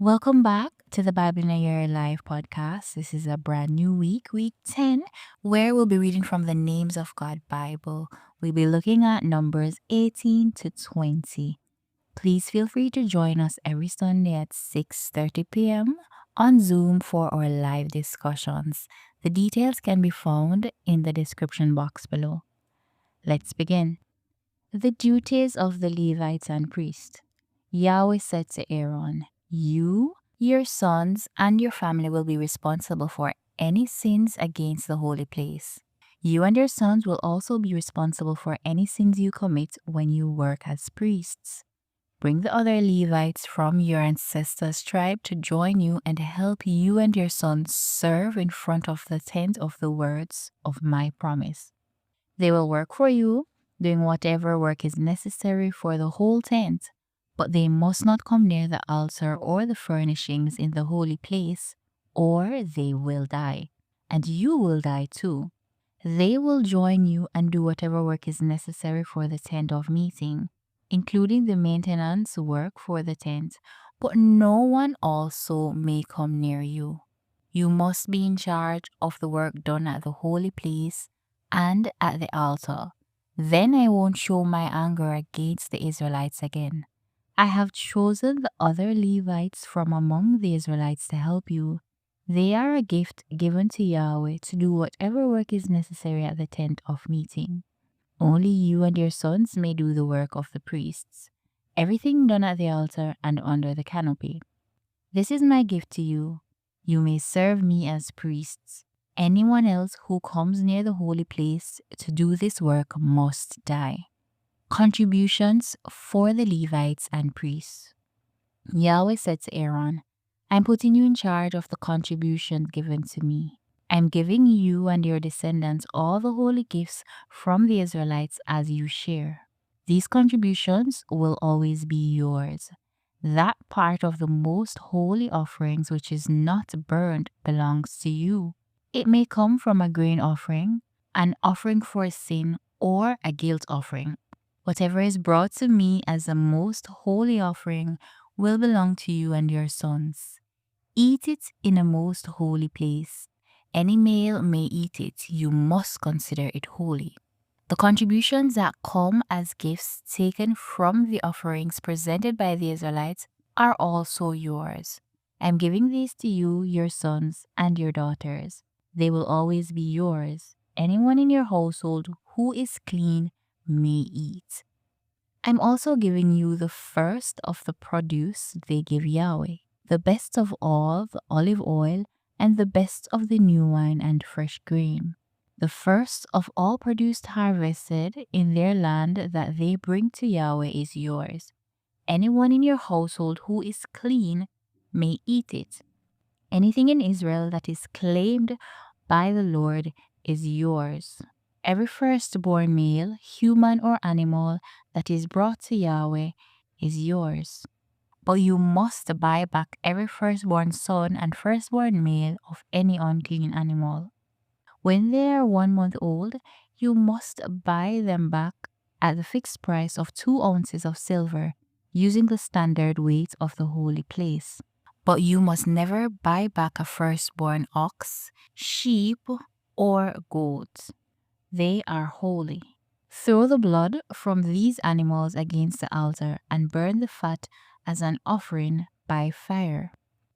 Welcome back to the Bible in a Year Live podcast. This is a brand new week, week 10, where we'll be reading from the Names of God Bible. We'll be looking at Numbers 18 to 20. Please feel free to join us every Sunday at 6:30 p.m. on Zoom for our live discussions. The details can be found in the description box below. Let's begin. The duties of the Levites and priests. Yahweh said to Aaron, "You, your sons, and your family will be responsible for any sins against the holy place. You and your sons will also be responsible for any sins you commit when you work as priests. Bring the other Levites from your ancestors' tribe to join you and help you and your sons serve in front of the tent of the words of my promise. They will work for you, doing whatever work is necessary for the whole tent, but they must not come near the altar or the furnishings in the holy place, or they will die, and you will die too. They will join you and do whatever work is necessary for the tent of meeting, including the maintenance work for the tent, but no one also may come near you. You must be in charge of the work done at the holy place and at the altar. Then I won't show my anger against the Israelites again. I have chosen the other Levites from among the Israelites to help you. They are a gift given to Yahweh to do whatever work is necessary at the tent of meeting. Only you and your sons may do the work of the priests, everything done at the altar and under the canopy. This is my gift to you. You may serve me as priests. Anyone else who comes near the holy place to do this work must die." Contributions for the Levites and priests. Yahweh said to Aaron, "I'm putting you in charge of the contributions given to me. I'm giving you and your descendants all the holy gifts from the Israelites as you share. These contributions will always be yours. That part of the most holy offerings which is not burned belongs to you. It may come from a grain offering, an offering for sin, or a guilt offering. Whatever is brought to me as a most holy offering will belong to you and your sons. Eat it in a most holy place. Any male may eat it. You must consider it holy. The contributions that come as gifts taken from the offerings presented by the Israelites are also yours. I'm giving these to you, your sons, and your daughters. They will always be yours. Anyone in your household who is clean may eat. I'm also giving you the first of the produce they give Yahweh, the best of all the olive oil, and the best of the new wine and fresh grain. The first of all produce harvested in their land that they bring to Yahweh is yours. Anyone in your household who is clean may eat it. Anything in Israel that is claimed by the Lord is yours. Every firstborn male, human or animal, that is brought to Yahweh is yours. But you must buy back every firstborn son and firstborn male of any unclean animal. When they are 1 month old, you must buy them back at the fixed price of 2 ounces of silver, using the standard weight of the holy place. But you must never buy back a firstborn ox, sheep, or goat. They are holy. Throw the blood from these animals against the altar and burn the fat as an offering by fire,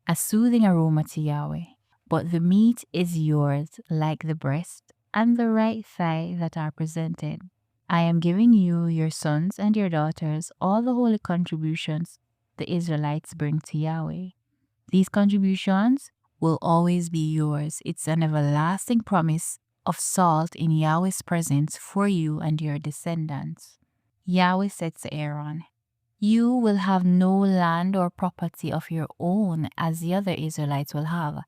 a soothing aroma to Yahweh. But the meat is yours, like the breast and the right thigh that are presented. I am giving you, your sons, and your daughters all the holy contributions the Israelites bring to Yahweh. These contributions will always be yours. It's an everlasting promise of salt in Yahweh's presence for you and your descendants." Yahweh said to Aaron, "You will have no land or property of your own as the other Israelites will have.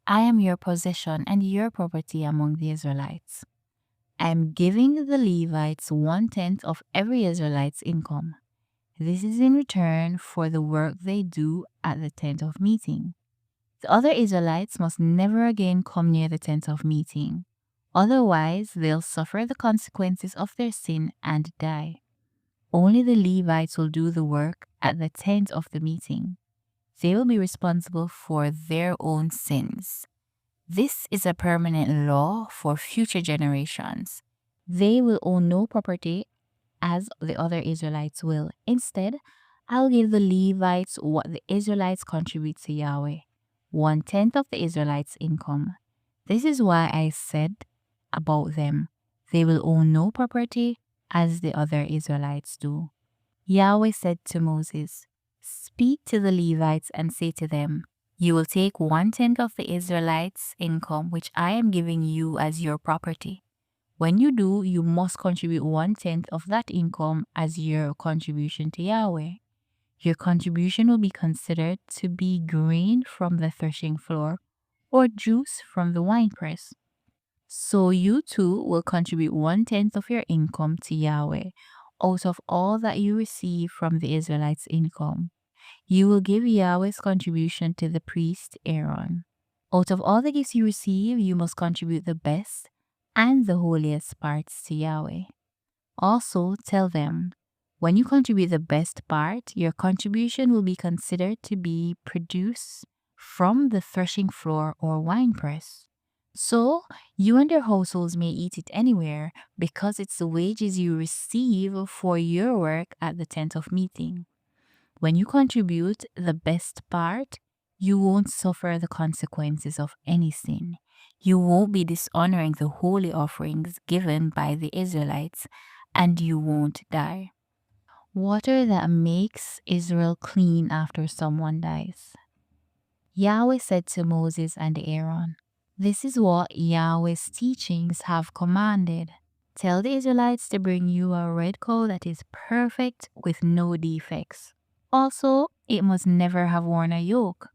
I am your possession and your property among the Israelites. I am giving the Levites 1/10 of every Israelite's income. This is in return for the work they do at the tent of meeting. The other Israelites must never again come near the tent of meeting. Otherwise, they'll suffer the consequences of their sin and die. Only the Levites will do the work at the tent of the meeting. They will be responsible for their own sins. This is a permanent law for future generations. They will own no property as the other Israelites will. Instead, I'll give the Levites what the Israelites contribute to Yahweh, 1/10 of the Israelites' income. This is why I said about them, they will own no property as the other Israelites do. Yahweh said to Moses, "Speak to the Levites and say to them, you will take 1/10 of the Israelites' income, which I am giving you as your property. When you do, you must contribute 1/10 of that income as your contribution to Yahweh. Your contribution will be considered to be grain from the threshing floor or juice from the winepress. So you too will contribute 1/10 of your income to Yahweh out of all that you receive from the Israelites' income. You will give Yahweh's contribution to the priest Aaron. Out of all the gifts you receive, you must contribute the best and the holiest parts to Yahweh. Also, tell them, when you contribute the best part, your contribution will be considered to be produced from the threshing floor or winepress. So, you and your households may eat it anywhere because it's the wages you receive for your work at the tent of meeting. When you contribute the best part, you won't suffer the consequences of any sin. You won't be dishonoring the holy offerings given by the Israelites, and you won't die. Water that makes Israel clean after someone dies. Yahweh said to Moses and Aaron, "This is what Yahweh's teachings have commanded. Tell the Israelites to bring you a red cow that is perfect with no defects. Also, it must never have worn a yoke.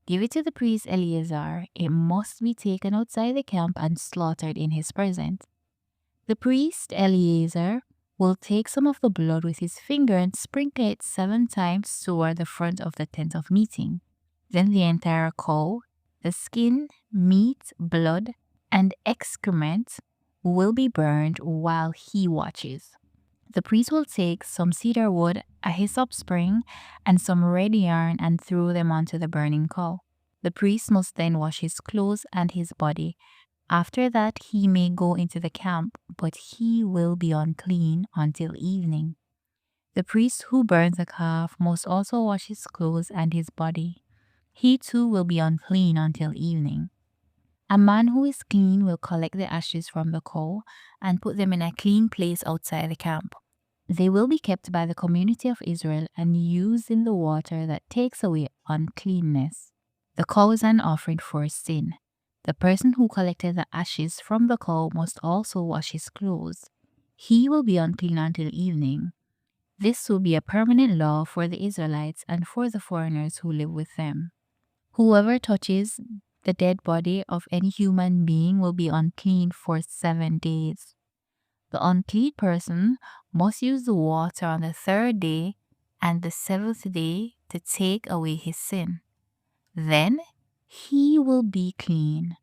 Give it to the priest Eleazar. It must be taken outside the camp and slaughtered in his presence. The priest Eleazar will take some of the blood with his finger and sprinkle it 7 times toward the front of the tent of meeting. Then the entire cow, the skin, meat, blood, and excrement will be burned while he watches. The priest will take some cedar wood, a hyssop spring, and some red yarn and throw them onto the burning cow. The priest must then wash his clothes and his body. After that, he may go into the camp, but he will be unclean until evening. The priest who burns a calf must also wash his clothes and his body. He too will be unclean until evening. A man who is clean will collect the ashes from the cow and put them in a clean place outside the camp. They will be kept by the community of Israel and used in the water that takes away uncleanness. The cow is an offering for sin. The person who collected the ashes from the cow must also wash his clothes. He will be unclean until evening. This will be a permanent law for the Israelites and for the foreigners who live with them. Whoever touches the dead body of any human being will be unclean for 7 days. The unclean person must use the water on the 3rd day and the 7th day to take away his sin. Then he will be clean.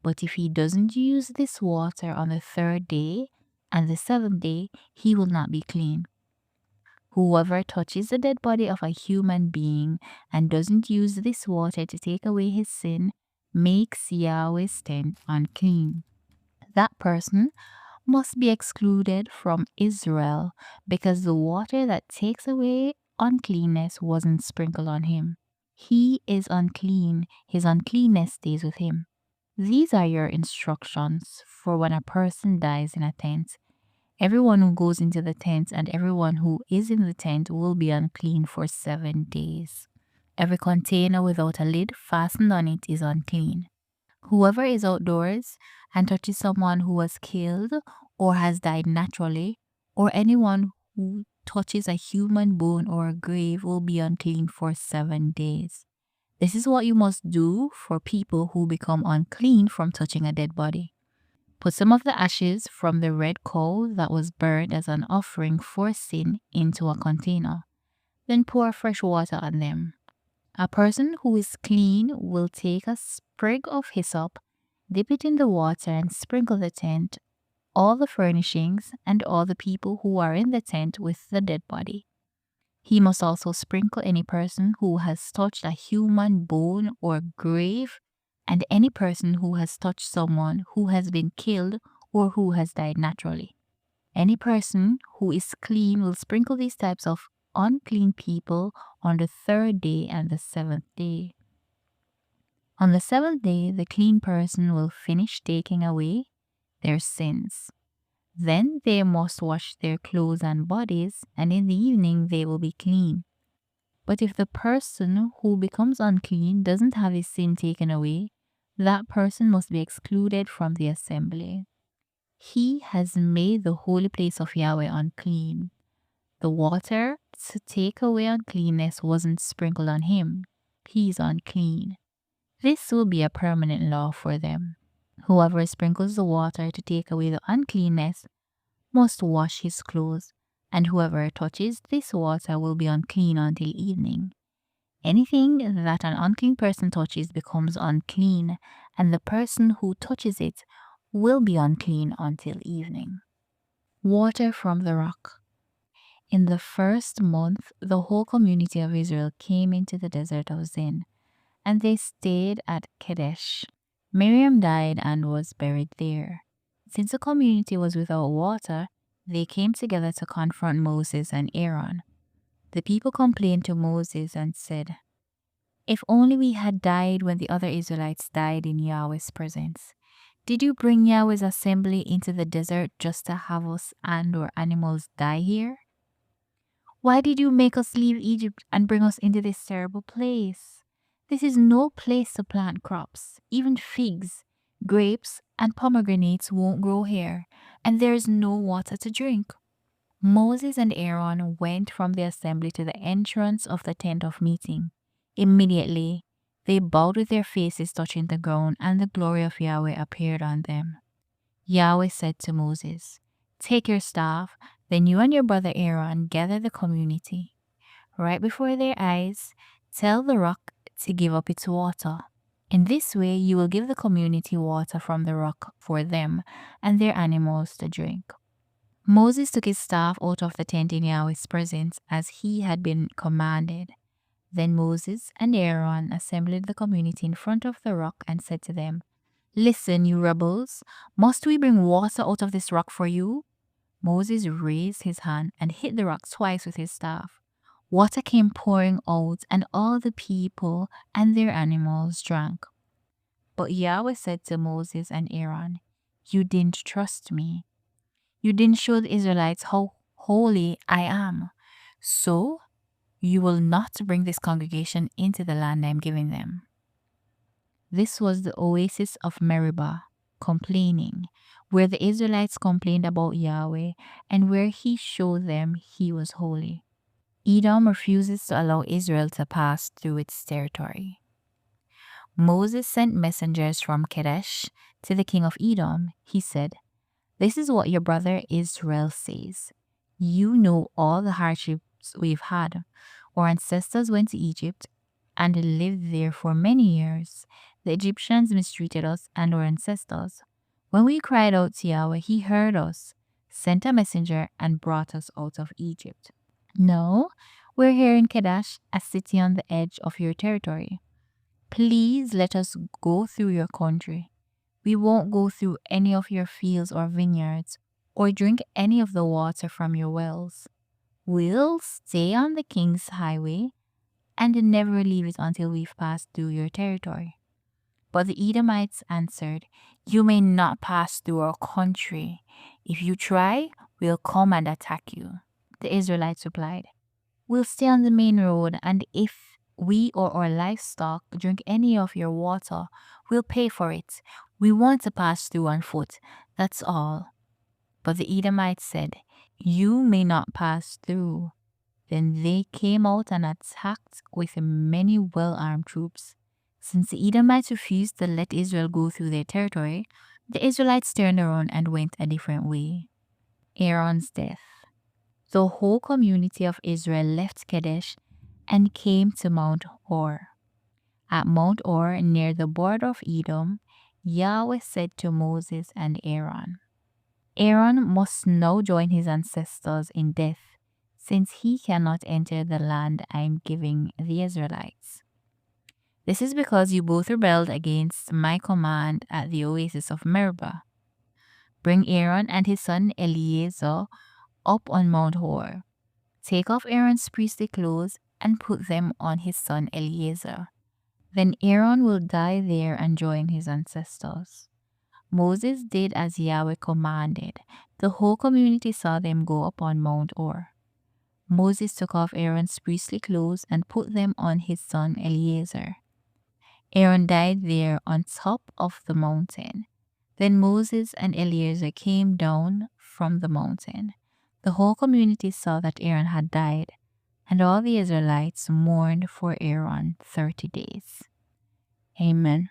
But if he doesn't use this water on the 3rd day and the 7th day, he will not be clean. Whoever touches the dead body of a human being and doesn't use this water to take away his sin makes Yahweh's tent unclean. That person must be excluded from Israel because the water that takes away uncleanness wasn't sprinkled on him. He is unclean, his uncleanness stays with him. These are your instructions for when a person dies in a tent. Everyone who goes into the tent and everyone who is in the tent will be unclean for 7 days. Every container without a lid fastened on it is unclean. Whoever is outdoors and touches someone who was killed or has died naturally, or anyone who touches a human bone or a grave will be unclean for 7 days. This is what you must do for people who become unclean from touching a dead body. Put some of the ashes from the red cow that was burned as an offering for sin into a container. Then pour fresh water on them. A person who is clean will take a sprig of hyssop, dip it in the water, and sprinkle the tent, all the furnishings, and all the people who are in the tent with the dead body. He must also sprinkle any person who has touched a human bone or grave, and any person who has touched someone who has been killed or who has died naturally. Any person who is clean will sprinkle these types of unclean people on the third day and the seventh day. On the seventh day, the clean person will finish taking away their sins. Then they must wash their clothes and bodies, and in the evening they will be clean. But if the person who becomes unclean doesn't have his sin taken away, that person must be excluded from the assembly. He has made the holy place of Yahweh unclean. The water to take away uncleanness wasn't sprinkled on him. He is unclean. This will be a permanent law for them. Whoever sprinkles the water to take away the uncleanness must wash his clothes, and whoever touches this water will be unclean until evening. Anything that an unclean person touches becomes unclean, and the person who touches it will be unclean until evening. Water from the rock. In the first month, the whole community of Israel came into the desert of Zin, and they stayed at Kadesh. Miriam died and was buried there. Since the community was without water, they came together to confront Moses and Aaron. The people complained to Moses and said, "If only we had died when the other Israelites died in Yahweh's presence. Did you bring Yahweh's assembly into the desert just to have us and our animals die here? Why did you make us leave Egypt and bring us into this terrible place? This is no place to plant crops. Even figs, grapes, and pomegranates won't grow here, and there is no water to drink." Moses and Aaron went from the assembly to the entrance of the tent of meeting. Immediately, they bowed with their faces touching the ground, and the glory of Yahweh appeared on them. Yahweh said to Moses, "Take your staff, then you and your brother Aaron gather the community. Right before their eyes, tell the rock to give up its water. In this way, you will give the community water from the rock for them and their animals to drink." Moses took his staff out of the tent in Yahweh's presence as he had been commanded. Then Moses and Aaron assembled the community in front of the rock and said to them, "Listen, you rebels, must we bring water out of this rock for you?" Moses raised his hand and hit the rock twice with his staff. Water came pouring out, and all the people and their animals drank. But Yahweh said to Moses and Aaron, "You didn't trust me. You didn't show the Israelites how holy I am. So you will not bring this congregation into the land I am giving them." This was the oasis of Meribah, complaining, where the Israelites complained about Yahweh and where he showed them he was holy. Edom refuses to allow Israel to pass through its territory. Moses sent messengers from Kadesh to the king of Edom. He said, "This is what your brother Israel says. You know all the hardships we've had. Our ancestors went to Egypt and lived there for many years. The Egyptians mistreated us and our ancestors. When we cried out to Yahweh, he heard us, sent a messenger, and brought us out of Egypt. Now, we're here in Kadesh, a city on the edge of your territory. Please let us go through your country. We won't go through any of your fields or vineyards, or drink any of the water from your wells. We'll stay on the king's highway and never leave it until we've passed through your territory." But the Edomites answered, "You may not pass through our country. If you try, we'll come and attack you." The Israelites replied, "We'll stay on the main road, and if we or our livestock drink any of your water, we'll pay for it. We want to pass through on foot, that's all." But the Edomites said, "You may not pass through." Then they came out and attacked with many well-armed troops. Since the Edomites refused to let Israel go through their territory, the Israelites turned around and went a different way. Aaron's death. The whole community of Israel left Kadesh and came to Mount Hor. At Mount Hor, near the border of Edom, Yahweh said to Moses and Aaron, "Aaron must now join his ancestors in death. since he cannot enter the land I am giving the Israelites. This is because you both rebelled against my command at the oasis of Meribah. Bring Aaron and his son Eleazar up on Mount Hor. Take off Aaron's priestly clothes and put them on his son Eleazar. Then Aaron will die there and join his ancestors. Moses did as Yahweh commanded. The whole community saw them go up on Mount Hor. Moses took off Aaron's priestly clothes and put them on his son Eleazar. Aaron died there on top of the mountain. Then Moses and Eleazar came down from the mountain. The whole community saw that Aaron had died, and all the Israelites mourned for Aaron 30 days. Amen.